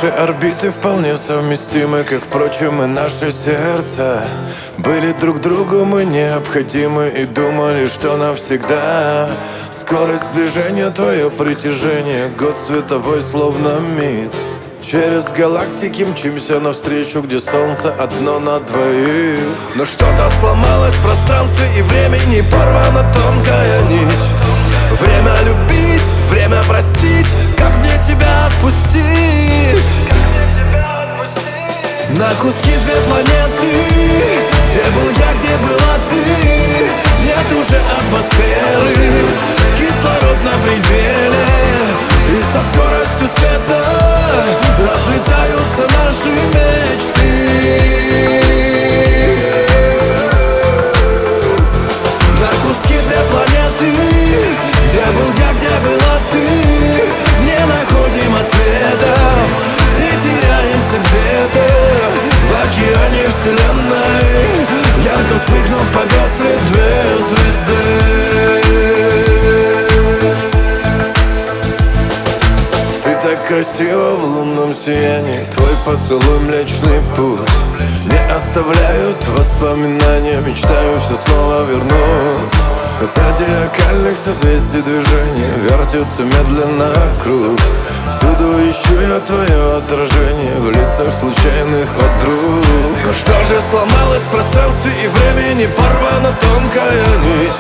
Наши орбиты вполне совместимы, как, впрочем, и наше сердце. Были друг другу мы необходимы и думали, что навсегда. Скорость движения, твое притяжение, год световой словно миг. Через галактики мчимся навстречу, где солнце одно на двоих. Но что-то сломалось в пространстве и времени, порвана тонкая нить. Время любить, время простить, как мне тебя отпустить? На куски две планеты, где был я, где была ты. Нет уже атмосферы, кислород на пределе, и со скоростью света разлетаются наши мечты. На куски две планеты, где был я, где была ты. Не находим ответов и теряемся где-то в океане вселенной. Ярко вспыхнув, погасли две звезды. Ты так красива в лунном сиянии, твой поцелуй млечный путь. Не оставляют воспоминания, мечтаю все снова вернуть. Зодиакальных созвездий движения вертится медленно круг. Всюду ищу я твое отражение в лицах случайных подруг. Но что же сломалось в пространстве и времени, порвана тонкая нить.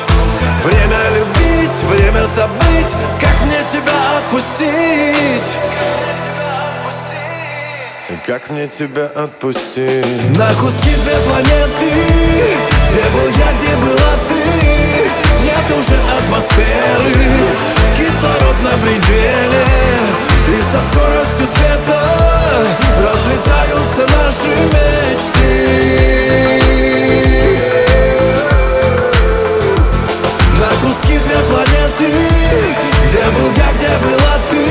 Время любить, время забыть, как мне тебя отпустить? Как мне тебя отпустить? На куски две планеты, где был я, где была ты. Нет уже атмосферы, кислород на пределе, и со скоростью света разлетаются наши мечты. На куски две планеты, где был я, где была ты.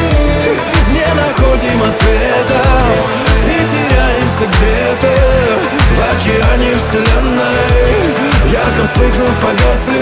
Не находим ответов и теряемся где-то в океане вселенной. Ярко вспыхнув, погасли